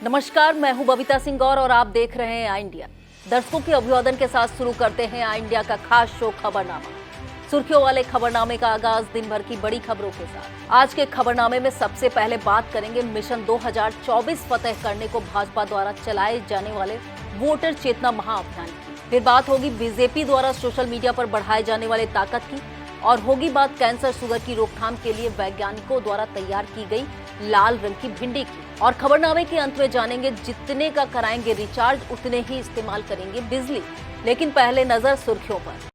नमस्कार, मैं हूं बबीता सिंह गौर और आप देख रहे हैं आई इंडिया। दर्शकों के अभिवादन के साथ शुरू करते हैं आई इंडिया का खास शो खबरनामा। सुर्खियों वाले खबरनामे का आगाज दिन भर की बड़ी खबरों के साथ। आज के खबरनामे में सबसे पहले बात करेंगे मिशन 2024 फतेह करने को भाजपा द्वारा चलाए जाने वाले वोटर चेतना महाअभियान की। फिर बात होगी बीजेपी द्वारा सोशल मीडिया पर बढ़ाए जाने वाले ताकत की, और होगी बात कैंसर शुगर की रोकथाम के लिए वैज्ञानिकों द्वारा तैयार की गई लाल रंग की भिंडी की। और खबरनामे के अंत में जानेंगे जितने का कराएंगे रिचार्ज उतने ही इस्तेमाल करेंगे बिजली। लेकिन पहले नजर सुर्खियों पर।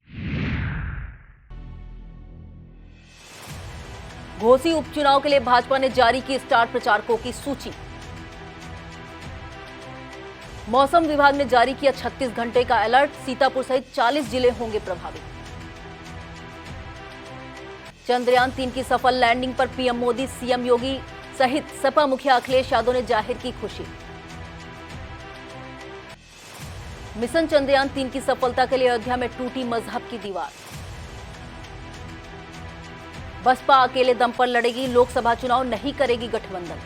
घोसी उपचुनाव के लिए भाजपा ने जारी की स्टार प्रचारकों की सूची। मौसम विभाग ने जारी किया 36 घंटे का अलर्ट, सीतापुर सहित 40 जिले होंगे प्रभावित। चंद्रयान 3 की सफल लैंडिंग पर पीएम मोदी, सीएम योगी सहित सपा मुखिया अखिलेश यादव ने जाहिर की खुशी। मिशन चंद्रयान 3 की सफलता के लिए अयोध्या में टूटी मजहब की दीवार। बसपा अकेले दम पर लड़ेगी, लोकसभा चुनाव नहीं करेगी गठबंधन।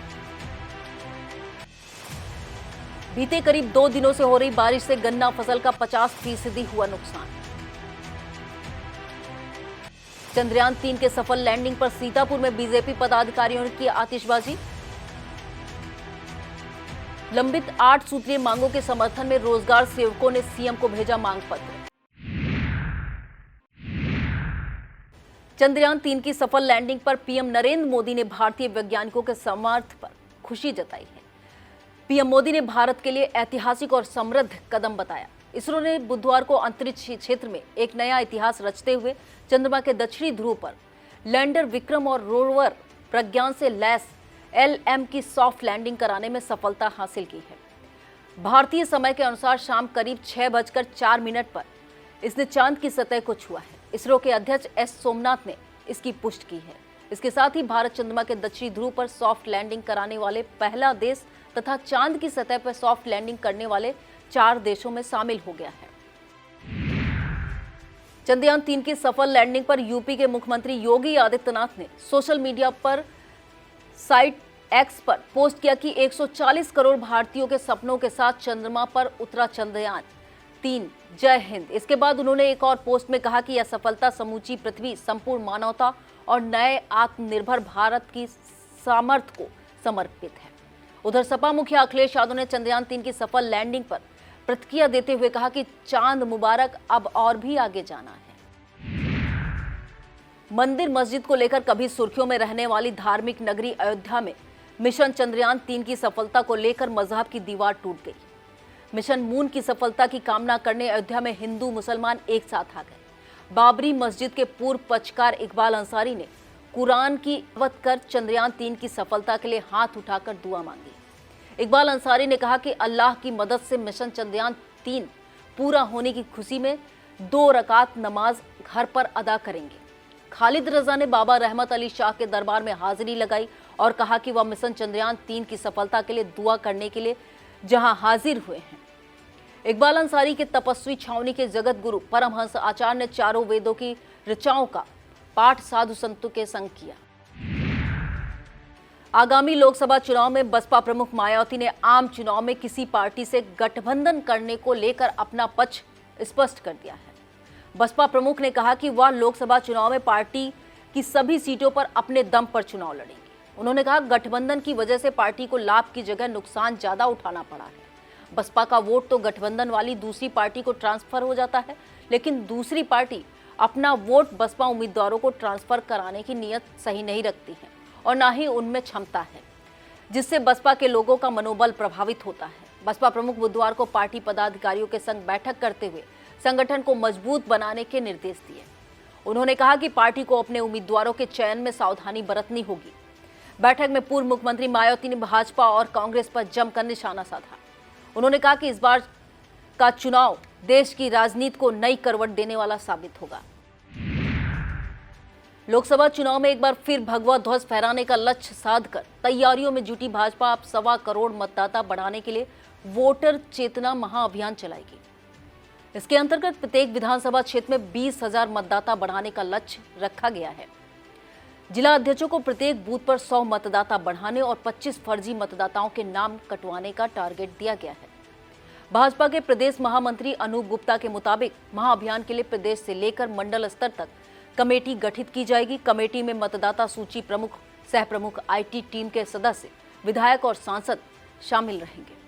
बीते करीब 2 दिनों से हो रही बारिश से गन्ना फसल का 50% हुआ नुकसान। चंद्रयान 3 के सफल लैंडिंग पर सीतापुर में बीजेपी पदाधिकारियों ने की आतिशबाजी। लंबित 8 सूत्रीय मांगों के समर्थन में रोजगार सेवकों ने सीएम को भेजा मांग पत्र। चंद्रयान 3 की सफल लैंडिंग पर पीएम नरेंद्र मोदी ने भारतीय वैज्ञानिकों के समर्थ पर खुशी जताई है। पीएम मोदी ने भारत के लिए ऐतिहासिक और समृद्ध कदम बताया। इसरो ने बुधवार को अंतरिक्ष क्षेत्र में एक नया इतिहास रचते हुए चंद्रमा के दक्षिणी ध्रुव पर लैंडर विक्रम और रोवर प्रज्ञान से लैस LM की सॉफ्ट लैंडिंग कराने में सफलता हासिल की है। भारतीय समय के अनुसार शाम करीब 6:04 पर इसने चांद की सतह को छुआ है। इसरो के अध्यक्ष S सोमनाथ ने इसकी पुष्टि की है। इसके साथ ही भारत चंद्रमा के दक्षिणी ध्रुव पर सॉफ्ट लैंडिंग कराने वाले पहला देश तथा चांद की सतह पर सॉफ्ट लैंडिंग करने वाले 4 देशों में शामिल हो गया है। चंद्रयान 3 की सफल लैंडिंग पर यूपी के मुख्यमंत्री योगी आदित्यनाथ ने सोशल मीडिया पर साइट X पर पोस्ट किया कि 140 करोड़ भारतीयों के सपनों के साथ चंद्रमा पर उतरा चंद्रयान 3, जय हिंद। इसके बाद उन्होंने एक और पोस्ट में कहा कि यह सफलता समूची पृथ्वी, संपूर्ण मानवता और नए आत्मनिर्भर भारत की सामर्थ्य को समर्पित है। उधर सपा मुखिया अखिलेश यादव ने चंद्रयान 3 की सफल लैंडिंग पर प्रतिक्रिया देते हुए कहा कि चांद मुबारक, अब और भी आगे जाना है। मंदिर मस्जिद को लेकर कभी सुर्खियों में रहने वाली धार्मिक नगरी अयोध्या में मिशन चंद्रयान 3 की सफलता को लेकर मजहब की दीवार टूट गई। मिशन मून की सफलता की कामना करने अयोध्या में हिंदू मुसलमान एक साथ आ गए। बाबरी मस्जिद के पूर्व पक्षकार इकबाल अंसारी ने कुरान की तिलावत कर चंद्रयान 3 की सफलता के लिए हाथ उठाकर दुआ मांगी। इकबाल अंसारी ने कहा कि अल्लाह की मदद से मिशन चंद्रयान 3 पूरा होने की खुशी में 2 रकात नमाज घर पर अदा करेंगे। खालिद रजा ने बाबा रहमत अली शाह के दरबार में हाजिरी लगाई और कहा कि वह मिशन चंद्रयान 3 की सफलता के लिए दुआ करने के लिए जहां हाजिर हुए हैं। इकबाल अंसारी के तपस्वी छावनी के जगत गुरु परमहंस आचार्य ने चारों वेदों की ऋचाओं का पाठ साधु संतों के संग किया। आगामी लोकसभा चुनाव में बसपा प्रमुख मायावती ने आम चुनाव में किसी पार्टी से गठबंधन करने को लेकर अपना पक्ष स्पष्ट कर दिया है। बसपा प्रमुख ने कहा कि वह लोकसभा चुनाव में पार्टी की सभी सीटों पर अपने दम पर चुनाव लड़ेंगे। उन्होंने कहा गठबंधन की वजह से पार्टी को लाभ की जगह नुकसान ज्यादा उठाना पड़ा है। बसपा का वोट तो गठबंधन वाली दूसरी पार्टी को ट्रांसफर हो जाता है, लेकिन दूसरी पार्टी अपना वोट बसपा उम्मीदवारों को ट्रांसफर कराने की नीयत सही नहीं रखती है और न ही उनमें क्षमता है, जिससे बसपा के लोगों का मनोबल प्रभावित होता है। बसपा प्रमुख बुधवार को पार्टी पदाधिकारियों के संग बैठक करते हुए संगठन को मजबूत बनाने के निर्देश दिए। उन्होंने कहा कि पार्टी को अपने उम्मीदवारों के चयन में सावधानी बरतनी होगी। बैठक में पूर्व मुख्यमंत्री मायावती ने भाजपा और कांग्रेस पर जमकर निशाना साधा। उन्होंने कहा कि इस बार का चुनाव देश की राजनीति को नई करवट देने वाला साबित होगा। लोकसभा चुनाव में एक बार फिर भगवा ध्वज फहराने का लक्ष्य साधकर तैयारियों में जुटी भाजपा अब 1.25 करोड़ मतदाता बढ़ाने के लिए वोटर चेतना महाअभियान चलाएगी। इसके अंतर्गत प्रत्येक विधानसभा क्षेत्र में 20,000 मतदाता बढ़ाने का लक्ष्य रखा गया है। जिला अध्यक्षों को प्रत्येक बूथ पर 100 मतदाता बढ़ाने और 25 फर्जी मतदाताओं के नाम कटवाने का टारगेट दिया गया है। भाजपा के प्रदेश महामंत्री अनूप गुप्ता के मुताबिक महाअभियान के लिए प्रदेश से लेकर मंडल स्तर तक कमेटी गठित की जाएगी। कमेटी में मतदाता सूची प्रमुख, सह प्रमुख, आईटी टीम के सदस्य, विधायक और सांसद शामिल रहेंगे।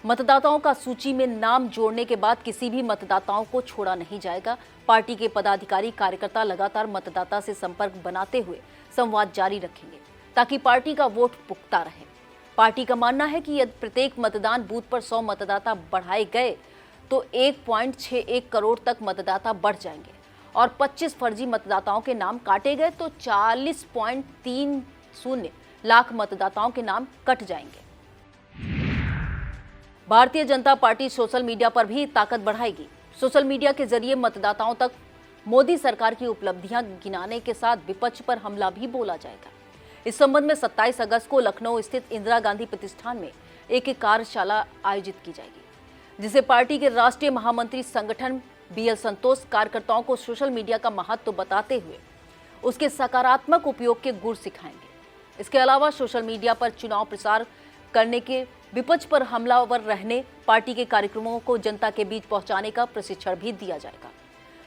मतदाताओं का सूची में नाम जोड़ने के बाद किसी भी मतदाताओं को छोड़ा नहीं जाएगा। पार्टी के पदाधिकारी कार्यकर्ता लगातार मतदाता से संपर्क बनाते हुए संवाद जारी रखेंगे ताकि पार्टी का वोट पुख्ता रहे। पार्टी का मानना है कि यदि प्रत्येक मतदान बूथ पर 100 मतदाता बढ़ाए गए तो 1.61 करोड़ तक मतदाता बढ़ जाएंगे और 25 फर्जी मतदाताओं के नाम काटे गए तो 40.30 लाख मतदाताओं के नाम कट जाएंगे। Bharatiya Janata party social media पर भी ताकत बढ़ाएगी। सोशल मीडिया के जरिए मतदाताओं तक मोदी सरकार की उपलब्धियां गिनाने के साथ विपक्ष पर हमला भी बोला जाएगा। इस संबंध में 27 अगस्त को लखनऊ स्थित इंदिरा गांधी प्रतिष्ठान में एक कार्यशाला आयोजित की जाएगी, जिसे पार्टी के राष्ट्रीय महामंत्री संगठन बीएल संतोष कार्यकर्ताओं को सोशल मीडिया का महत्व बताते हुए उसके सकारात्मक उपयोग के गुर सिखाएंगे। इसके अलावा सोशल मीडिया पर चुनाव प्रचार करने के विपक्ष पर हमलावर रहने, पार्टी के कार्यक्रमों को जनता के बीच पहुंचाने का प्रशिक्षण भी दिया जाएगा।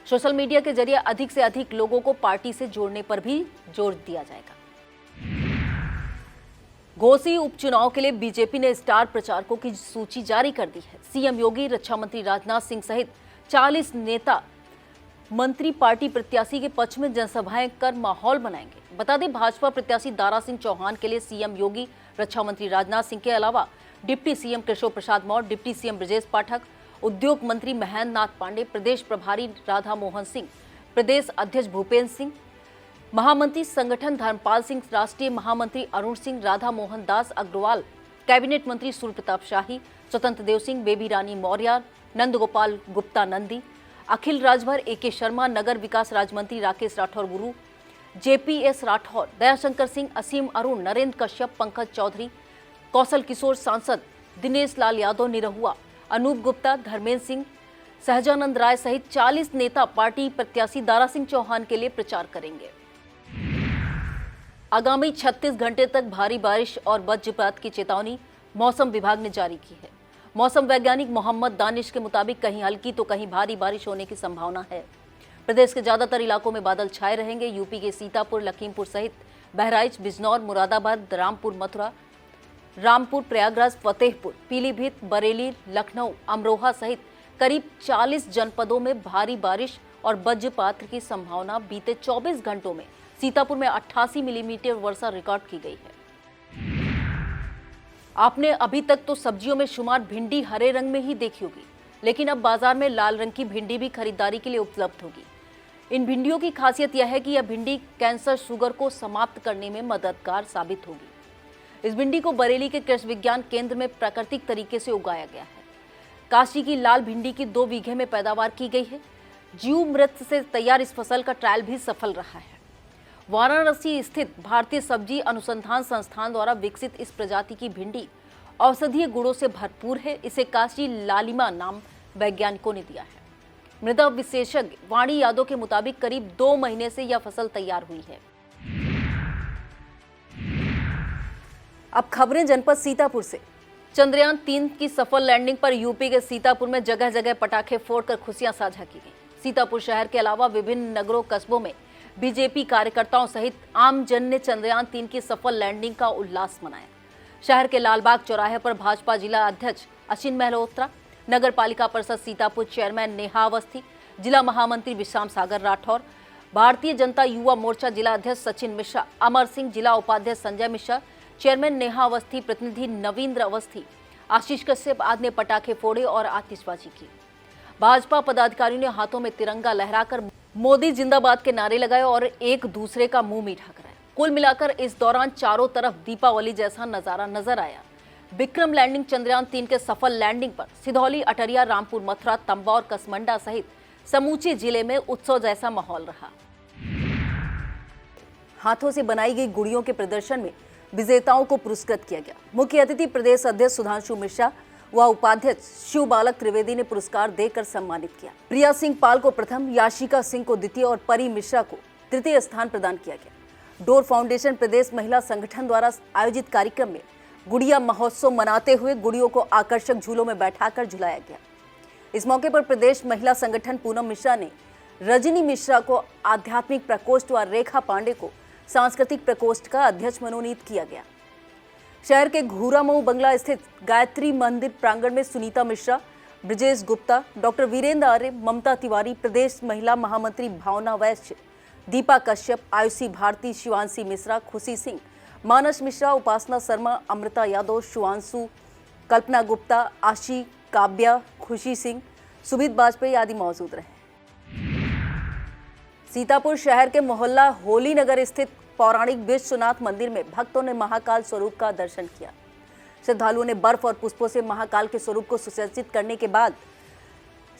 सोशल मीडिया के जरिए अधिक से अधिक लोगों को पार्टी से जोड़ने पर भी जोर दिया जाएगा। घोसी उपचुनाव के लिए बीजेपी ने स्टार प्रचारकों की सूची जारी कर दी है। सीएम योगी, रक्षा मंत्री राजनाथ सिंह सहित 40 नेता मंत्री पार्टी प्रत्याशी के पक्ष में जनसभाएं कर माहौल बनाएंगे। बता दें, भाजपा प्रत्याशी दारा सिंह चौहान के लिए सीएम योगी, रक्षा मंत्री राजनाथ सिंह के अलावा deputy CM Keshav Prasad Maurya, deputy CM Brajesh Pathak, उद्योग मंत्री महेंद्र नाथ पांडे, प्रदेश प्रभारी राधा मोहन सिंह, प्रदेश अध्यक्ष भूपेंद्र सिंह, महामंत्री संगठन धर्मपाल सिंह, राष्ट्रीय महामंत्री अरुण सिंह, राधा मोहन दास अग्रवाल, कैबिनेट मंत्री सूर्य प्रताप शाही, स्वतंत्र देव सिंह, बेबी रानी मौर्य, नंदगोपाल गुप्ता नंदी, अखिल राजभर, एके शर्मा, नगर विकास राज्य मंत्री राकेश राठौर गुरु, जेपीएस राठौर, दयाशंकर सिंह, असीम अरुण, नरेंद्र कश्यप, पंकज चौधरी, कौशल किशोर, सांसद दिनेश लाल यादव निरहुआ, अनूप गुप्ता, धर्मेंद्र सिंह, सहजानंद राय सहित 40 नेता पार्टी प्रत्याशी दारा सिंह चौहान के लिए प्रचार करेंगे। आगामी 36 घंटे तक भारी बारिश और वज्रपात की चेतावनी मौसम विभाग ने जारी की है। मौसम वैज्ञानिक मोहम्मद दानिश के मुताबिक कहीं हल्की तो कहीं भारी बारिश होने की संभावना है। प्रदेश के ज्यादातर इलाकों में बादल छाए रहेंगे। यूपी के सीतापुर, लखीमपुर सहित बहराइच, बिजनौर, मुरादाबाद, रामपुर, मथुरा, रामपुर, प्रयागराज, फतेहपुर, पीलीभीत, बरेली, लखनऊ, अमरोहा सहित करीब 40 जनपदों में भारी बारिश और वज्रपात की संभावना। बीते 24 घंटों में सीतापुर में 88 मिलीमीटर वर्षा रिकॉर्ड की गई है। आपने अभी तक तो सब्जियों में शुमार भिंडी हरे रंग में ही देखी होगी, लेकिन अब बाजार में लाल रंग की भिंडी भी खरीदारी के लिए उपलब्ध होगी। इन भिंडियों की खासियत यह है कि यह भिंडी कैंसर, शुगर को समाप्त करने में मददगार साबित होगी। इस भिंडी को बरेली के कृषि विज्ञान केंद्र में प्राकृतिक तरीके से उगाया गया है। काशी की लाल भिंडी की 2 बीघे में पैदावार की गई है। जीवामृत से तैयार इस फसल का ट्रायल भी सफल रहा है। वाराणसी स्थित भारतीय सब्जी अनुसंधान संस्थान द्वारा विकसित इस प्रजाति की भिंडी औषधीय गुणों से भरपूर है। इसे काशी लालिमा नाम वैज्ञानिकों ने दिया है। मृदा विशेषज्ञ वाणी यादव के मुताबिक करीब 2 महीने से यह फसल तैयार हुई है। अब खबरें जनपद सीतापुर से। चंद्रयान 3 की सफल लैंडिंग पर यूपी के सीतापुर में जगह जगह पटाखे फोड़कर खुशियां साझा की गई। सीतापुर शहर के अलावा विभिन्न नगरों, कस्बों में बीजेपी कार्यकर्ताओं सहित आम जन ने चंद्रयान 3 की सफल लैंडिंग का उल्लास मनाया। शहर के लालबाग चौराहे पर भाजपा जिला अध्यक्ष अश्विन मल्होत्रा, नगर पालिका परिषद सीतापुर चेयरमैन नेहा अवस्थी, जिला महामंत्री विश्राम सागर राठौर, भारतीय जनता युवा मोर्चा जिला अध्यक्ष सचिन मिश्रा, अमर सिंह, जिला उपाध्यक्ष संजय मिश्रा, चेयरमैन नेहा अवस्थी, प्रतिनिधि नवींद्र अवस्थी, आशीष कश्यप आदि ने पटाखे फोड़े और आतिशबाजी की। भाजपा पदाधिकारियों ने हाथों में तिरंगा लहराकर मोदी जिंदाबाद के नारे लगाए और एक दूसरे का मुंह मीठा कराया। कुल मिलाकर इस दौरान चारों तरफ दीपावली जैसा नजारा नजर आया। विक्रम लैंडिंग चंद्रयान 3 के सफल लैंडिंग पर सिधौली, अटरिया, रामपुर, मथुरा, तंबा और कसमंडा सहित समूचे जिले में उत्सव जैसा माहौल रहा। हाथों से बनाई गई गुड़ियों के प्रदर्शन में विजेताओं को पुरस्कृत किया गया। मुख्य अतिथि प्रदेश अध्यक्ष सुधांशु मिश्रा व उपाध्यक्ष शिव बालक त्रिवेदी ने पुरस्कार देकर सम्मानित किया। प्रिया सिंह पाल को प्रथम, याशिका सिंह को द्वितीय और परी मिश्रा को तृतीय स्थान प्रदान किया गया। डोर फाउंडेशन प्रदेश महिला संगठन द्वारा आयोजित कार्यक्रम में गुड़िया महोत्सव मनाते हुए गुड़ियों को आकर्षक झूलों में बैठाकर झुलाया गया। इस मौके पर प्रदेश महिला संगठन पूनम मिश्रा ने रजनी मिश्रा को आध्यात्मिक प्रकोष्ठ व रेखा पांडे को सांस्कृतिक प्रकोष्ठ का अध्यक्ष मनोनीत किया गया। शहर के घूरामऊ बंगला स्थित गायत्री मंदिर प्रांगण में सुनीता मिश्रा, ब्रजेश गुप्ता, डॉक्टर वीरेंद्र आर्य, ममता तिवारी, प्रदेश महिला महामंत्री भावना वैश्य, दीपा कश्यप, आयुषी भारती, शिवांशी मिश्रा, खुशी सिंह, मानस मिश्रा, उपासना शर्मा, अमृता यादव, शुभांशु, कल्पना गुप्ता, आशी, काव्या, खुशी सिंह, सुमित वाजपेयी आदि मौजूद रहे। सीतापुर शहर के मोहल्ला होली नगर स्थित पौराणिक विश्वनाथ मंदिर में भक्तों ने महाकाल स्वरूप का दर्शन किया। श्रद्धालुओं ने बर्फ और पुष्पों से महाकाल के स्वरूप को सुसज्जित करने के बाद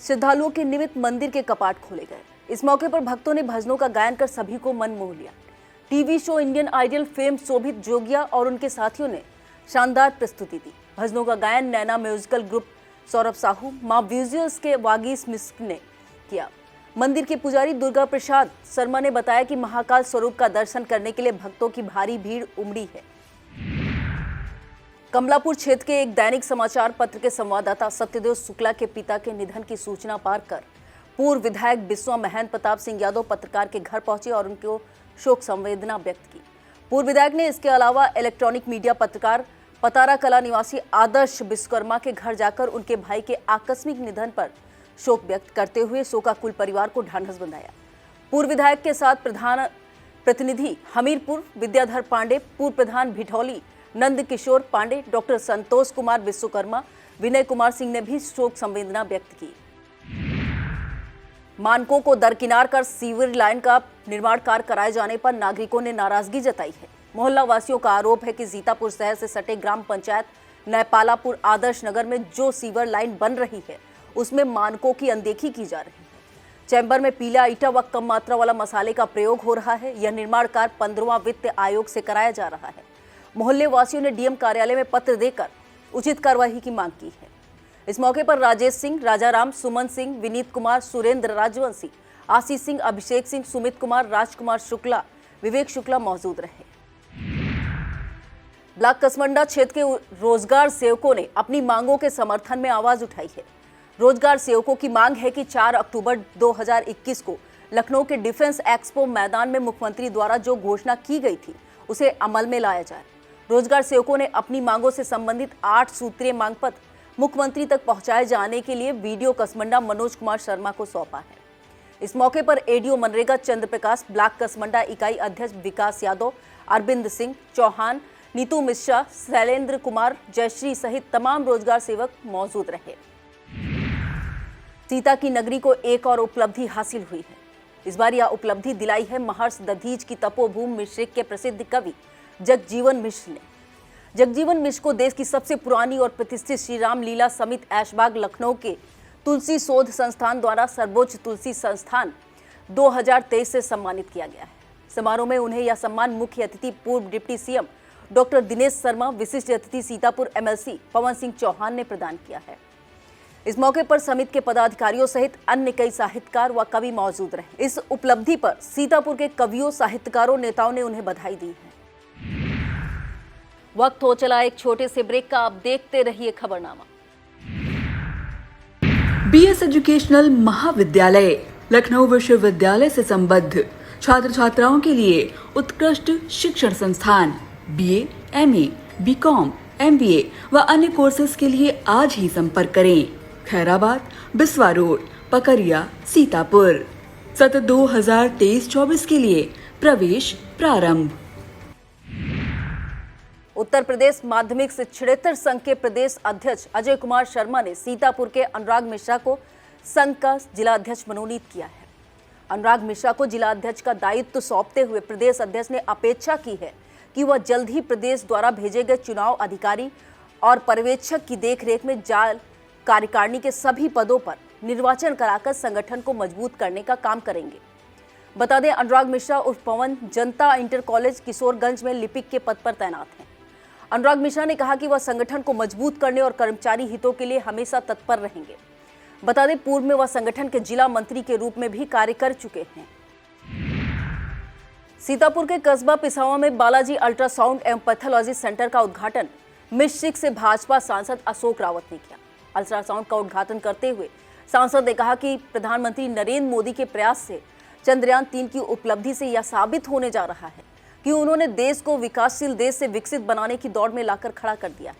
श्रद्धालुओं के निमित्त मंदिर के कपाट खोले गए। इस मौके पर भक्तों ने भजनों का गायन कर सभी को मन मोह लिया। TV show Indian Idol fame Shobhit Jogia और उनके साथियों ने शानदार प्रस्तुति दी। भजनों का गायन नैना म्यूजिकल ग्रुप सौरभ साहू, मां विजुअल्स के वागीश मिश्र ने किया। मंदिर के पुजारी दुर्गा प्रसाद शर्मा ने बताया कि महाकाल स्वरूप का दर्शन करने के लिए भक्तों की भारी भीड़ उमड़ी है। कमलापुर क्षेत्र के एक दैनिक समाचार पत्र के संवाददाता सत्यदेव शुक्ला के पिता के निधन की सूचना पाकर पूर्व विधायक बिस्वा महेंद्र प्रताप सिंह यादव पत्रकार के घर पहुंचे और उनको शोक संवेदना व्यक्त की। पूर्व विधायक ने इसके अलावा इलेक्ट्रॉनिक मीडिया पत्रकार पतारा कला निवासी आदर्श विश्वकर्मा के घर जाकर उनके भाई के आकस्मिक निधन पर शोक व्यक्त करते हुए शोकाकुल परिवार को ढांढस बंधाया। पूर्व विधायक के साथ प्रधान प्रतिनिधि हमीरपुर विद्याधर पांडे, पूर्व प्रधान भिठौली नंद किशोर पांडे, डॉक्टर संतोष कुमार विश्वकर्मा, विनय कुमार सिंह ने भी शोक संवेदना व्यक्त की। मानकों को दरकिनार कर सीवर लाइन का निर्माण कार्य कराए जाने पर नागरिकों ने नाराजगी जताई है। मोहल्ला वासियों का आरोप है कि सीतापुर शहर से सटे ग्राम पंचायत नैपालापुर आदर्श नगर में जो सीवर लाइन बन रही है उसमें मानकों की अनदेखी की जा रही है। चैम्बर में पीला ईटा व कम मात्रा वाला मसाले का प्रयोग हो रहा है। यह निर्माण कार्य 15वां वित्त आयोग से कराया जा रहा है। मोहल्ले वासियों ने डीएम कार्यालय में पत्र देकर उचित कार्रवाई की मांग की है। इस मौके पर राजेश सिंह, राजाराम, सुमन सिंह, विनीत कुमार, सुरेंद्र राजवंशी, आशीष सिंह, अभिषेक सिंह, सुमित कुमार, राजकुमार शुक्ला, विवेक शुक्ला मौजूद रहे। ब्लॉक कसमंडा क्षेत्र के रोजगार सेवकों ने अपनी मांगों के समर्थन में आवाज उठाई है। रोजगार सेवकों की मांग है कि 4 अक्टूबर 2021 को लखनऊ के डिफेंस एक्सपो मैदान में मुख्यमंत्री द्वारा जो घोषणा की गई थी उसे अमल में लाया जाए। रोजगार सेवकों ने अपनी मांगों से संबंधित 8 सूत्रीय मांग पत्र मुख्यमंत्री तक पहुंचाए जाने के लिए वीडियो कसमंडा मनोज कुमार शर्मा को सौंपा है। इस मौके पर एडीओ मनरेगा चंद्र प्रकाश, ब्लॉक कसमंडा इकाई अध्यक्ष विकास यादव, अरविंद सिंह चौहान, नीतू मिश्रा, शैलेंद्र कुमार, जयश्री सहित तमाम रोजगार सेवक मौजूद रहे। सीता की नगरी को एक और उपलब्धि हासिल हुई है। इस बार यह उपलब्धि दिलाई है महर्षि दधीच की तपोभूमि मिश्रिक के प्रसिद्ध कवि जगजीवन मिश्र ने। जगजीवन मिश्र को देश की सबसे पुरानी और प्रतिष्ठित श्री राम लीला समिति ऐशबाग लखनऊ के तुलसी शोध संस्थान द्वारा सर्वोच्च तुलसी संस्थान 2023 से सम्मानित किया गया है। समारोह में उन्हें यह सम्मान मुख्य अतिथि पूर्व deputy CM doctor Dinesh Sharma, विशिष्ट अतिथि सीतापुर एमएलसी पवन सिंह चौहान ने प्रदान किया है। इस मौके पर समिति के पदाधिकारियों सहित अन्य कई साहित्यकार व कवि मौजूद रहे। इस उपलब्धि पर सीतापुर के कवियों, साहित्यकारों, नेताओं ने उन्हें बधाई दी है। वक्त हो चला एक छोटे से ब्रेक का, आप देखते रहिए खबरनामा। बीएस एजुकेशनल महाविद्यालय लखनऊ विश्वविद्यालय से संबद्ध छात्र छात्राओं के लिए उत्कृष्ट शिक्षण संस्थान बीए, एमए, बीकॉम, एमबीए व अन्य कोर्सेज के लिए आज ही संपर्क करें। खैराबाद, बिस्वा रोड, पकरिया, सीतापुर। सत्र 2023-24 के लिए प्रवेश प्रारंभ। उत्तर प्रदेश माध्यमिक शिक्षणेतर संघ के प्रदेश अध्यक्ष अजय कुमार शर्मा ने सीतापुर के अनुराग मिश्रा को संघ का जिला अध्यक्ष मनोनीत किया है। अनुराग मिश्रा को जिला अध्यक्ष का दायित्व सौंपते हुए प्रदेश अध्यक्ष ने अपेक्षा की है कि वह जल्द ही प्रदेश द्वारा भेजे गए चुनाव अधिकारी और पर्यवेक्षक की देखरेख में जाल कार्यकारिणी के सभी पदों पर निर्वाचन कराकर संगठन को मजबूत करने का काम करेंगे। बता दें, अनुराग मिश्रा उर्फ पवन जनता इंटर कॉलेज किशोरगंज में लिपिक के पद पर तैनात हैं। अनुराग मिश्रा ने कहा कि वह संगठन को मजबूत करने और कर्मचारी हितों के लिए हमेशा तत्पर रहेंगे। बता दें, पूर्व में वह संगठन के जिला मंत्री के रूप में भी कार्य कर चुके हैं। सीतापुर के कस्बा पिसावा में बालाजी अल्ट्रासाउंड एवं पैथोलॉजी सेंटर का उद्घाटन मिश्रिक से भाजपा सांसद अशोक रावत ने किया। अल्ट्रासाउंड का उद्घाटन करते हुए सांसद ने कहा कि प्रधानमंत्री नरेंद्र मोदी के प्रयास से चंद्रयान 3 की उपलब्धि से यह साबित होने जा रहा है कि उन्होंने देश को विकासशील देश से विकसित बनाने की दौड़ में लाकर खड़ा कर दिया है।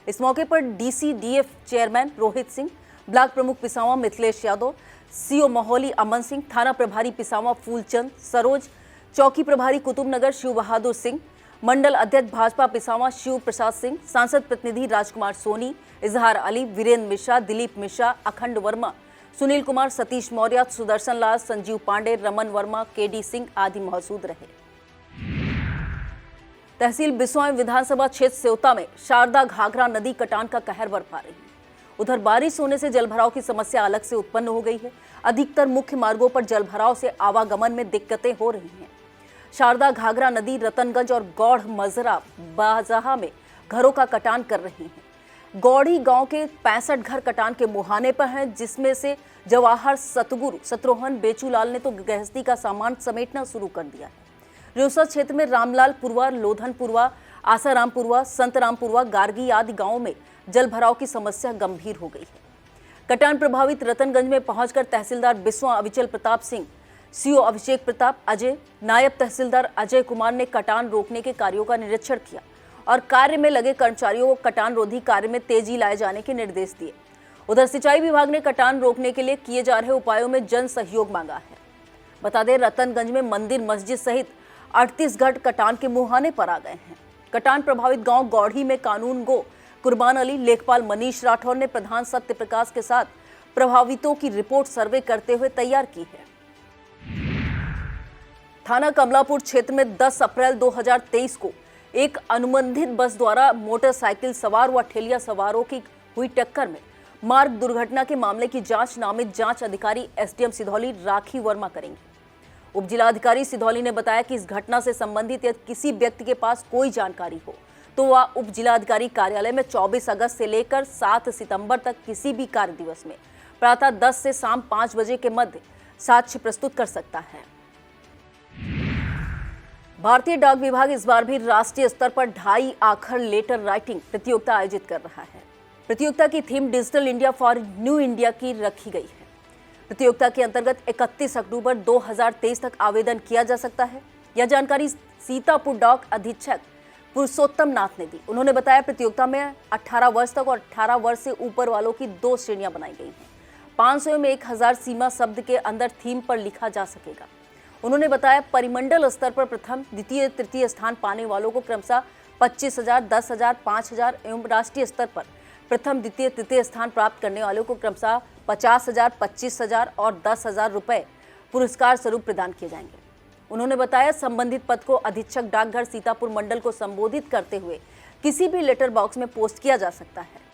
इस मौके पर DCDF chairman Rohit Singh, block प्रमुख पिसावा मिथिलेश यादव, सीओ मोहली अमन सिंह, थाना प्रभारी पिसावा फूलचंद सरोज, चौकी प्रभारी कुतुबनगर शिव बहादुर सिंह, मंडल अध्यक्ष भाजपा पिसावा शिव प्रसाद सिंह, सांसद प्रतिनिधि राजकुमार सोनी, इजहार अली, वीरेंद्र मिश्रा, दिलीप मिश्रा, अखंड वर्मा, सुनील कुमार, सतीश मौर्य, सुदर्शन लाल, संजीव पांडे, रमन वर्मा, केडी सिंह आदि मौजूद रहे। तहसील बिसवाई विधानसभा क्षेत्र सेवता में शारदा घाघरा नदी कटान का कहर बरपा रही है। उधर बारिश होने से जलभराव की समस्या अलग से उत्पन्न हो गई है। अधिकतर मुख्य मार्गों पर जलभराव से आवागमन में दिक्कतें हो रही हैं। शारदा घाघरा नदी रतनगंज और गौड़ मजरा बाजहा में घरों का कटान कर रही है। गौड़ी गांव के 65 घर कटान के मुहाने पर हैं, जिसमें से जवाहर, सतगुरु, सत्रोहन, बेचूलाल ने तो गृहस्थी का सामान समेटना शुरू कर दिया है। रिउसा क्षेत्र में रामलालपुरवा, लोधनपुरवा, आसारामपुरवा, संतरामपुरवा, गार्गी आदि गांवों में जलभराव की समस्या गंभीर हो गई है। कटान प्रभावित रतनगंज में पहुंचकर तहसीलदार बिस्वा अविचल प्रताप सिंह, सीओ अभिषेक प्रताप, अजय, नायब तहसीलदार अजय कुमार ने कटान रोकने के कार्यों का निरीक्षण किया और कार्य में लगे कर्मचारियों को कटान रोधी कार्य में तेजी लाए जाने के निर्देश दिए। उधर सिंचाई विभाग ने कटान रोकने के लिए किए जा रहे उपायों में जन सहयोग मांगा है। बता दें, रतनगंज में मंदिर, मस्जिद सहित 38 घर कटान के मुहाने पर आ गए हैं। कटान प्रभावित गांव गौढ़ी में कानून गो कुर्बान अली, लेखपाल मनीष राठौर ने प्रधान सत्य प्रकाश के साथ प्रभावितों की रिपोर्ट सर्वे करते हुए तैयार की है। थाना कमलापुर क्षेत्र में 10 अप्रैल 2023 को एक अनुबंधित बस द्वारा मोटरसाइकिल सवार व ठेलिया सवारों की हुई टक्कर में मार्ग दुर्घटना के मामले की जांच नामित जांच अधिकारी एसडीएम सिधौली राखी वर्मा करेंगे। उप जिलाधिकारी सिधौली ने बताया कि इस घटना से संबंधित यदि किसी व्यक्ति के पास कोई जानकारी हो तो वह उप जिलाधिकारी कार्यालय में 24 अगस्त से लेकर 7 सितंबर तक किसी भी कार्य दिवस में प्रातः 10 से शाम 5 बजे के मध्य साक्ष्य प्रस्तुत कर सकता है। भारतीय डाक विभाग इस बार भी राष्ट्रीय स्तर पर 2.5 आखर लेटर राइटिंग प्रतियोगिता आयोजित कर रहा है। प्रतियोगिता की theme digital India for new India की रखी गई है। प्रतियोगिता के अंतर्गत 31 अक्टूबर 2023 तक आवेदन किया जा सकता है। यह जानकारी सीतापुर डाक अधीक्षक पुरुषोत्तम नाथ ने दी। उन्होंने बताया, प्रतियोगिता में 18 वर्ष तक और 18 वर्ष से ऊपर वालों की 2 श्रेणियां बनाई गई हैं। 500 में 1000 सीमा शब्द के अंदर थीम पर लिखा जा सकेगा। उन्होंने बताया, परिमंडल स्तर पर प्रथम, द्वितीय, तृतीय स्थान पाने वालों को क्रमशः 25,000, 10,000, 5,000 एवं राष्ट्रीय स्तर पर प्रथम, द्वितीय, तृतीय स्थान प्राप्त करने वालों को क्रमशः 50,000, 25,000 और 10,000 रुपए पुरस्कार स्वरूप प्रदान किए जाएंगे। उन्होंने बताया, संबंधित पद को अधीक्षक डाकघर सीतापुर मंडल को संबोधित करते हुए किसी भी लेटर बॉक्स में पोस्ट किया जा सकता है।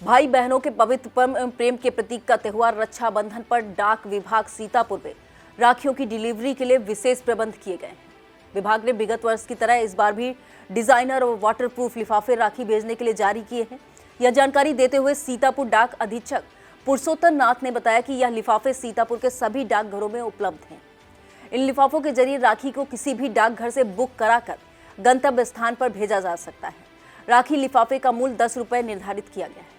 भाई बहनों के पवित्र प्रेम के प्रतीक का त्योहार रक्षाबंधन पर डाक विभाग सीतापुर में राखियों की डिलीवरी के लिए विशेष प्रबंध किए गए हैं। विभाग ने विगत वर्ष की तरह इस बार भी डिजाइनर और वाटरप्रूफ लिफाफे राखी भेजने के लिए जारी किए हैं। यह जानकारी देते हुए सीतापुर डाक अधीक्षक पुरुषोत्तम नाथ ने बताया कि यह लिफाफे सीतापुर के सभी डाकघरों में उपलब्ध हैं। इन लिफाफों के जरिए राखी को किसी भी डाकघर से बुक कराकर गंतव्य स्थान पर भेजा जा सकता है। राखी लिफाफे का मूल्य 10 रुपए निर्धारित किया गया है।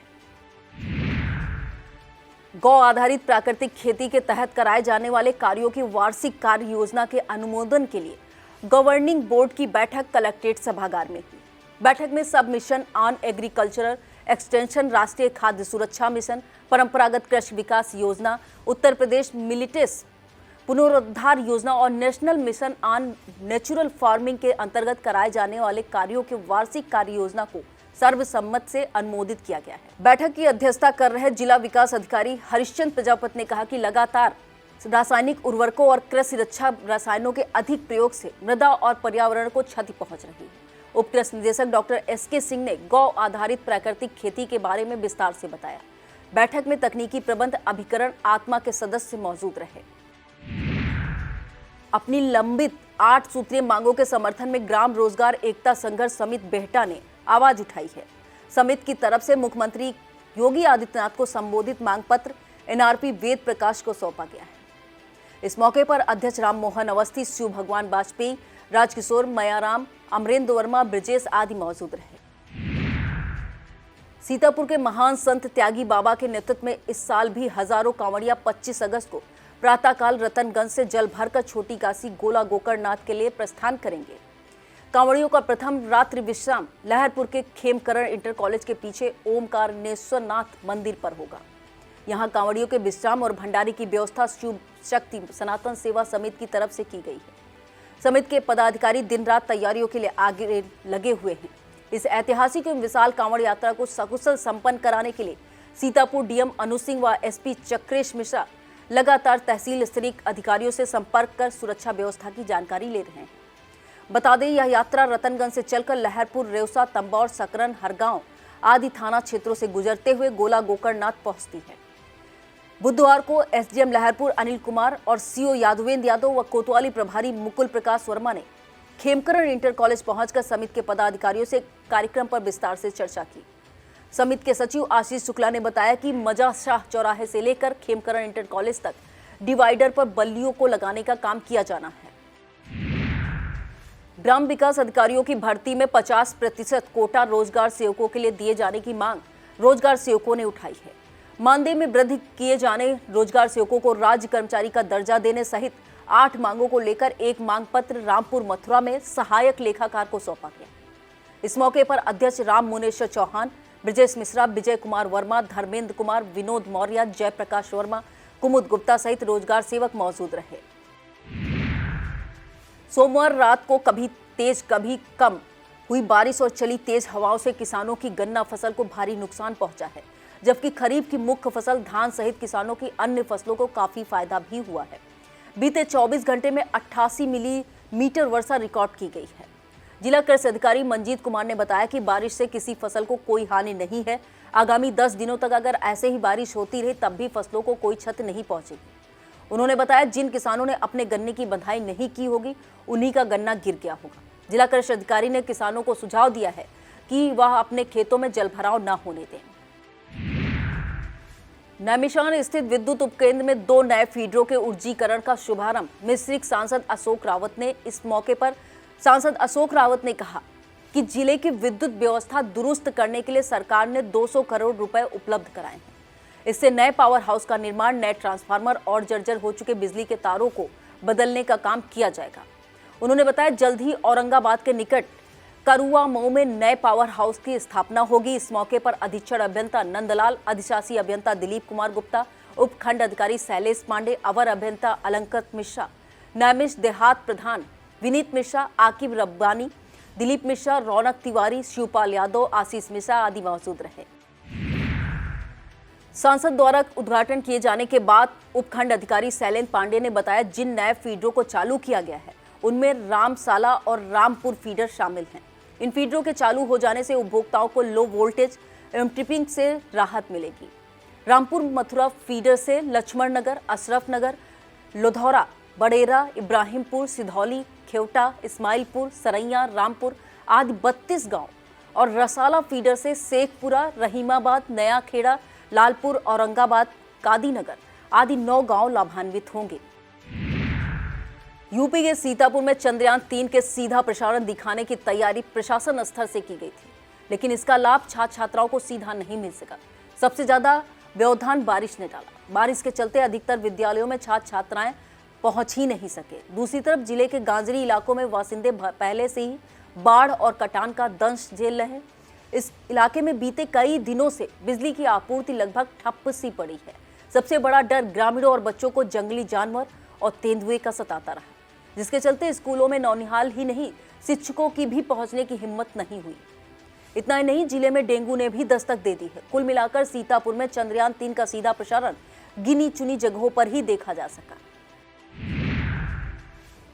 गौ आधारित प्राकृतिक खेती के तहत कराए जाने वाले कार्यों की वार्षिक कार्य योजना के अनुमोदन के लिए गवर्निंग बोर्ड की बैठक कलेक्ट्रेट सभागार में हुई। बैठक में सब मिशन ऑन एग्रीकल्चरल एक्सटेंशन, राष्ट्रीय खाद्य सुरक्षा मिशन, परंपरागत कृषि विकास योजना, उत्तर प्रदेश मिलिटेस पुनरुद्धार योजना और national mission on natural farming के अंतर्गत कराए जाने वाले कार्यों की वार्षिक कार्य योजना को सर्वसम्मत से अनुमोदित किया गया है। बैठक की अध्यक्षता कर रहे जिला विकास अधिकारी हरिश्चंद्र प्रजापति ने कहा कि लगातार रासायनिक उर्वरकों और कृषि रक्षा रसायनों के अधिक प्रयोग से मृदा और पर्यावरण को क्षति पहुंच रही है। उप कृषि निदेशक डॉक्टर एसके सिंह ने गौ आधारित प्राकृतिक खेती के बारे में विस्तार से बताया। बैठक में तकनीकी प्रबंध अभिकरण आत्मा के सदस्य मौजूद रहे। अपनी लंबित 8 सूत्रीय मांगों के समर्थन में ग्राम रोजगार एकता संघर्ष समिति बेहटा ने आवाज उठाई है। समिति की तरफ से मुख्यमंत्री योगी आदित्यनाथ को संबोधित मांग पत्र एनआरपी वेद प्रकाश को सौंपा गया है। इस मौके पर अध्यक्ष राम मोहन अवस्थी, शिव भगवान वाजपेयी, राजकिशोर, मयाराम, अमरेंद्र वर्मा, ब्रजेश आदि मौजूद रहे। सीतापुर के महान संत त्यागी बाबा के नेतृत्व में इस साल भी हजारों कांवड़िया 25 अगस्त को प्रातःकाल रतनगंज से जल भरकर छोटी काशी गोला गोकर्णनाथ के लिए प्रस्थान करेंगे। कांवड़ियों का प्रथम रात्रि विश्राम लहरपुर के खेमकरण इंटर कॉलेज के पीछे ओमकारनेश्वर नाथ मंदिर पर होगा। यहाँ कांवड़ियों के विश्राम और भंडारे की व्यवस्था शिव शक्ति सनातन सेवा समिति की तरफ से की गई है। समिति के पदाधिकारी दिन रात तैयारियों के लिए आगे लगे हुए हैं। इस ऐतिहासिक एवं विशाल कांवड़ यात्रा को सकुशल संपन्न कराने के लिए सीतापुर डीएम अनु सिंह व एसपी चक्रेश मिश्रा लगातार तहसील स्तरीय अधिकारियों से संपर्क कर सुरक्षा व्यवस्था की जानकारी ले रहे हैं। बता दें, यह यात्रा रतनगंज से चलकर लहरपुर, रेवसा, तंबौर, सकरन, हरगांव आदि थाना क्षेत्रों से गुजरते हुए गोला गोकर्णनाथ पहुंचती है। बुधवार को एसडीएम लहरपुर अनिल कुमार और सीओ यादवेंद्र यादव व कोतवाली प्रभारी मुकुल प्रकाश वर्मा ने खेमकरण इंटर कॉलेज पहुंचकर समिति के पदाधिकारियों से कार्यक्रम पर विस्तार से चर्चा की। समिति के सचिव आशीष शुक्ला ने बताया कि मजा शाह चौराहे से लेकर खेमकरण इंटर कॉलेज तक डिवाइडर पर बल्लियों को लगाने का काम किया जाना है। ग्राम विकास अधिकारियों की भर्ती में 50% कोटा रोजगार सेवकों के लिए दिए जाने की मांग रोजगार सेवकों ने उठाई है। मानदेय में वृद्धि किए जाने, रोजगार सेवकों को राज्य कर्मचारी का दर्जा देने सहित 8 मांगों को लेकर एक मांग पत्र रामपुर मथुरा में सहायक लेखाकार को सौंपा गया। इस मौके पर अध्यक्ष राम मुनेश्वर चौहान, ब्रजेश मिश्रा, विजय कुमार वर्मा, धर्मेंद्र कुमार, विनोद मौर्य, जयप्रकाश वर्मा, कुमुद गुप्ता सहित रोजगार सेवक मौजूद रहे। सोमवार रात को कभी तेज कभी कम हुई बारिश और चली तेज हवाओं से किसानों की गन्ना फसल को भारी नुकसान पहुंचा है, जबकि खरीफ की मुख्य फसल धान सहित किसानों की अन्य फसलों को काफी फायदा भी हुआ है। बीते 24 घंटे में 88 मिलीमीटर वर्षा रिकॉर्ड की गई है। जिला कृषि अधिकारी मंजीत कुमार ने बताया कि बारिश से किसी फसल को कोई हानि नहीं है। आगामी 10 दिनों तक अगर ऐसे ही बारिश होती रही तब भी फसलों को कोई क्षति नहीं पहुंचेगी। उन्होंने बताया, जिन किसानों ने अपने गन्ने की बंधाई नहीं की होगी उन्हीं का गन्ना गिर गया होगा। जिला कृषि अधिकारी ने किसानों को सुझाव दिया है कि वह अपने खेतों में जलभराव न होने दें। नैमिषारण्य स्थित विद्युत उपकेंद्र में 2 नए फीडरों के ऊर्जीकरण का शुभारंभ मिश्रिक सांसद अशोक रावत ने। इस मौके पर सांसद अशोक रावत ने कहा कि जिले की विद्युत व्यवस्था दुरुस्त करने के लिए सरकार ने 200 करोड़ रुपए उपलब्ध कराए हैं। इससे नए पावर हाउस का निर्माण, नए ट्रांसफार्मर और जर्जर हो चुके बिजली के तारों को बदलने का काम किया जाएगा। उन्होंने बताया, जल्द ही औरंगाबाद के निकट करुआ मऊ में नए पावर हाउस की स्थापना होगी। इस मौके पर अधीक्षण अभियंता नंदलाल, अधिशासी अभियंता दिलीप कुमार गुप्ता, उपखंड अधिकारी शैलेश पांडे, अवर अभियंता अलंकृत मिश्रा, नैमिष देहात प्रधान विनीत मिश्रा, आकिब रब्बानी, दिलीप मिश्रा, रौनक तिवारी, शिवपाल यादव, आशीष मिश्रा आदि मौजूद रहे। सांसद द्वारा उद्घाटन किए जाने के बाद उपखंड अधिकारी शैलेश पांडे ने बताया, जिन नए फीडरों को चालू किया गया है उनमें रामसाला और रामपुर फीडर शामिल हैं। इन फीडरों के चालू हो जाने से उपभोक्ताओं को लो वोल्टेज एवं ट्रिपिंग से राहत मिलेगी। रामपुर मथुरा फीडर से लक्ष्मण नगर, अशरफ नगर, लोधौरा, बड़ेरा, इब्राहिमपुर, सिधौली, खेवटा, इस्माइलपुर, सरैया, रामपुर आदि 32 गांव और रसाला फीडर से शेखपुरा, रहीमाबाद, नया खेड़ा, लालपुर, औरंगाबाद, कादीनगर आदि 9 गांव लाभान्वित होंगे। यूपी के सीतापुर में चंद्रयान 3 के सीधा प्रसारण दिखाने की तैयारी प्रशासन स्तर से की गई थी, लेकिन इसका लाभ छात्र छात्राओं को सीधा नहीं मिल सका। सबसे ज्यादा व्यवधान बारिश ने डाला। बारिश के चलते अधिकतर विद्यालयों में छात्र छात्राएं पहुंच ही नहीं सके। दूसरी तरफ जिले के गांजरी इलाकों में वासिंदे पहले से ही बाढ़ और कटान का दंश झेल रहे हैं। इस इलाके में बीते कई दिनों से बिजली की आपूर्ति लगभग ठप सी पड़ी है। सबसे बड़ा डर ग्रामीणों और बच्चों को जंगली जानवर और तेंदुए का सताता रहा, जिसके चलते स्कूलों में नौनिहाल ही नहीं, शिक्षकों की भी पहुंचने की हिम्मत नहीं हुई। इतना ही नहीं, जिले में डेंगू ने भी दस्तक दे दी है। कुल मिलाकर सीतापुर में चंद्रयान 3 का सीधा प्रसारण गिनी चुनी जगहों पर ही देखा जा सका।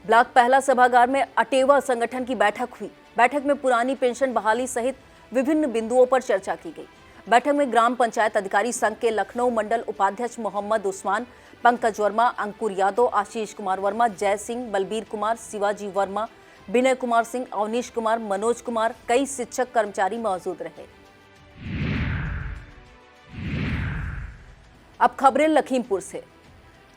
ब्लॉक पहला सभागार में अटेवा संगठन की बैठक हुई। बैठक में पुरानी पेंशन बहाली सहित विभिन्न बिंदुओं पर चर्चा की गई। बैठक में ग्राम पंचायत अधिकारी संघ के लखनऊ मंडल उपाध्यक्ष मोहम्मद उस्मान, पंकज वर्मा, अंकुर यादव, आशीष कुमार वर्मा, जय सिंह, बलबीर कुमार, शिवाजी वर्मा, विनय कुमार सिंह, अवनीश कुमार, मनोज कुमार, कई शिक्षक कर्मचारी मौजूद रहे। अब खबरें लखीमपुर से।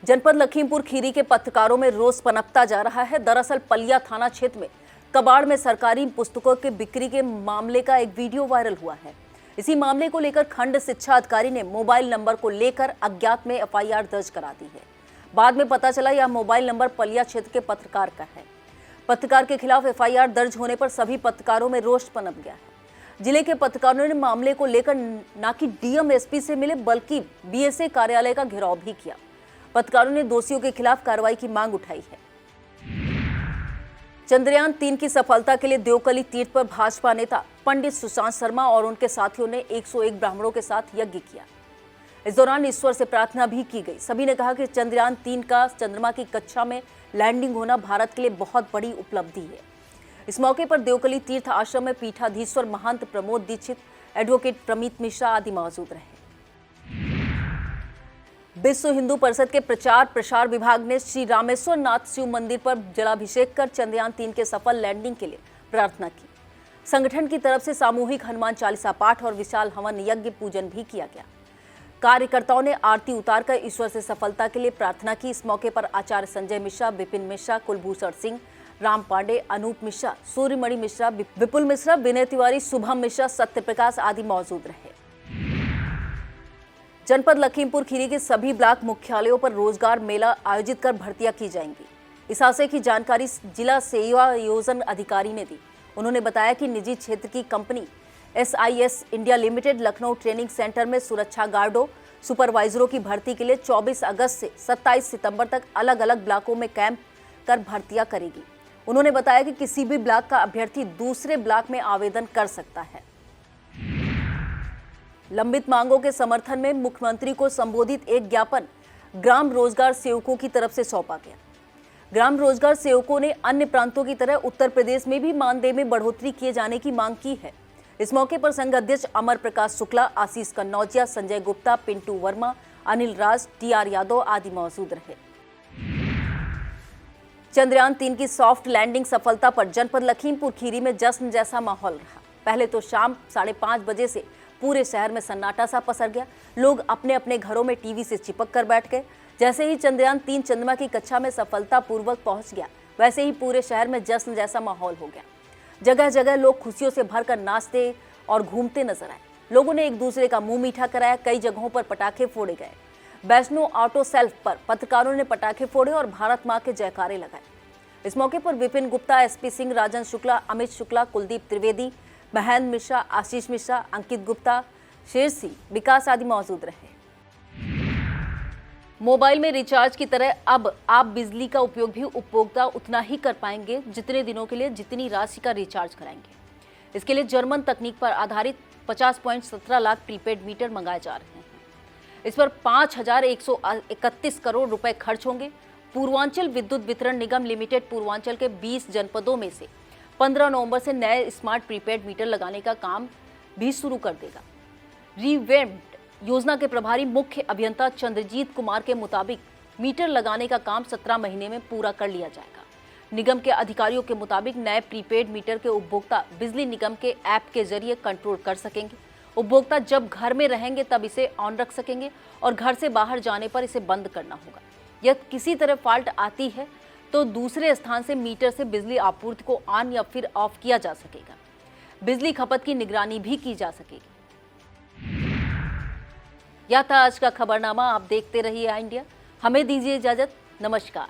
जनपद लखीमपुर खीरी के पत्रकारों में रोष पनपता जा रहा है। दरअसल पलिया थाना क्षेत्र में कबाड़ में सरकारी पुस्तकों के बिक्री के मामले का एक वीडियो वायरल हुआ है। इसी मामले को लेकर खंड शिक्षा अधिकारी ने मोबाइल नंबर को लेकर अज्ञात में एफआईआर दर्ज करा दी है। बाद में पता चला यह मोबाइल नंबर पलिया क्षेत्र के पत्रकार का है। पत्रकार के खिलाफ एफआईआर दर्ज होने पर सभी पत्रकारों में रोष पनप गया है। जिले के पत्रकारों ने मामले को लेकर न कि डीएम एसपी से मिले बल्कि बीएसए कार्यालय का घेराव भी किया। पत्रकारों ने दोषियों के खिलाफ कार्रवाई की मांग उठाई है। चंद्रयान 3 की सफलता के लिए देवकली तीर्थ पर भाजपा नेता पंडित सुशांत शर्मा और उनके साथियों ने 101 ब्राह्मणों के साथ यज्ञ किया। इस दौरान ईश्वर से प्रार्थना भी की गई। सभी ने कहा कि चंद्रयान 3 का चंद्रमा की कक्षा में लैंडिंग होना भारत के लिए बहुत बड़ी उपलब्धि है। इस मौके पर देवकली तीर्थ आश्रम में पीठाधीश्वर महंत प्रमोद दीक्षित, एडवोकेट प्रमीत मिश्रा आदि मौजूद रहे। विश्व हिंदू परिषद के प्रचार प्रसार विभाग ने श्री रामेश्वर नाथ शिव मंदिर पर जलाभिषेक कर चंद्रयान 3 के सफल लैंडिंग के लिए प्रार्थना की। संगठन की तरफ से सामूहिक हनुमान चालीसा पाठ और विशाल हवन यज्ञ पूजन भी किया गया। कार्यकर्ताओं ने आरती उतारकर ईश्वर से सफलता के लिए प्रार्थना की। इस मौके पर आचार्य संजय मिश्रा, विपिन मिश्रा, कुलभूषण सिंह, राम पांडे, अनूप मिश्रा, सूर्यमणि मिश्रा, विपुल मिश्रा, विनय तिवारी, शुभम मिश्रा, सत्यप्रकाश आदि मौजूद रहे। जनपद लखीमपुर खीरी के सभी ब्लॉक मुख्यालयों पर रोजगार मेला आयोजित कर भर्तियां की जाएंगी। इस आशय की जानकारी जिला सेवा योजना अधिकारी ने दी। उन्होंने बताया कि निजी क्षेत्र की company SIS India limited Lucknow training centre में सुरक्षा गार्डों, सुपरवाइजरों की भर्ती के लिए 24 अगस्त से 27 सितंबर तक अलग अलग ब्लॉकों में कैंप कर भर्तियां करेगी। उन्होंने बताया कि किसी भी ब्लॉक का अभ्यर्थी दूसरे ब्लॉक में आवेदन कर सकता है। लंबित मांगों के समर्थन में मुख्यमंत्री को संबोधित एक ज्ञापन ग्राम रोजगार सेवकों की तरफ से सौंपा गया। ग्राम रोजगार सेवकों ने अन्य प्रांतों की तरह उत्तर प्रदेश में भी मानदेय में बढ़ोतरी किए जाने की मांग की है। इस मौके पर संघ अध्यक्ष अमर प्रकाश शुक्ला, आशीष कन्नौजिया, संजय गुप्ता, पिंटू वर्मा, अनिल राज, TR यादव आदि मौजूद रहे। चंद्रयान 3 की सॉफ्ट लैंडिंग सफलता पर जनपद लखीमपुर खीरी में जश्न जैसा माहौल रहा। पहले तो शाम 5:30 बजे से पूरे शहर में सन्नाटा सा पसर गया। लोग अपने अपने घरों में टीवी से चिपक कर बैठ गए। जैसे ही चंद्रयान 3 चंद्रमा की कक्षा में सफलतापूर्वक पहुंच गया, वैसे ही पूरे शहर में जश्न जैसा माहौल हो गया। जगह जगह लोग खुशियों से भरकर नाचते और घूमते नजर आए। लोगों ने एक दूसरे का मुंह मीठा कराया। कई जगहों पर पटाखे फोड़े गए। वैष्णो ऑटो सेल्फ पर पत्रकारों ने पटाखे फोड़े और भारत मां के जयकारे लगाए। इस मौके पर विपिन गुप्ता, SP सिंह, राजन शुक्ला, अमित शुक्ला, कुलदीप त्रिवेदी, महेंद्र मिश्रा, आशीष मिश्रा, अंकित गुप्ता, शेर सिंह, विकास आदि मौजूद रहे। मोबाइल में रिचार्ज की तरह अब आप बिजली का उपयोग भी उपभोक्ता उतना ही कर पाएंगे जितने दिनों के लिए जितनी राशि का रिचार्ज कराएंगे। इसके लिए जर्मन तकनीक पर आधारित 50.17 लाख प्रीपेड मीटर मंगाए जा रहे हैं। इस पर 5,131 करोड़ रुपए खर्च होंगे। पूर्वांचल विद्युत वितरण निगम लिमिटेड पूर्वांचल के 20 जनपदों में से 15 नवंबर से नए स्मार्ट प्रीपेड मीटर लगाने का काम भी शुरू कर देगा। रीवेम्प्ड योजना के प्रभारी मुख्य अभियंता चंद्रजीत कुमार के मुताबिक मीटर लगाने का काम 17 महीने में पूरा कर लिया जाएगा। निगम के अधिकारियों के मुताबिक नए प्रीपेड मीटर के उपभोक्ता बिजली निगम के ऐप के जरिए कंट्रोल कर सकेंगे। उपभोक्ता जब घर में रहेंगे तब इसे ऑन रख सकेंगे और घर से बाहर जाने पर इसे बंद करना होगा। यदि किसी तरह फॉल्ट आती है तो दूसरे स्थान से मीटर से बिजली आपूर्ति को ऑन या फिर ऑफ किया जा सकेगा। बिजली खपत की निगरानी भी की जा सकेगी। यह था आज का खबरनामा। आप देखते रहिए इंडिया। हमें दीजिए इजाजत। नमस्कार।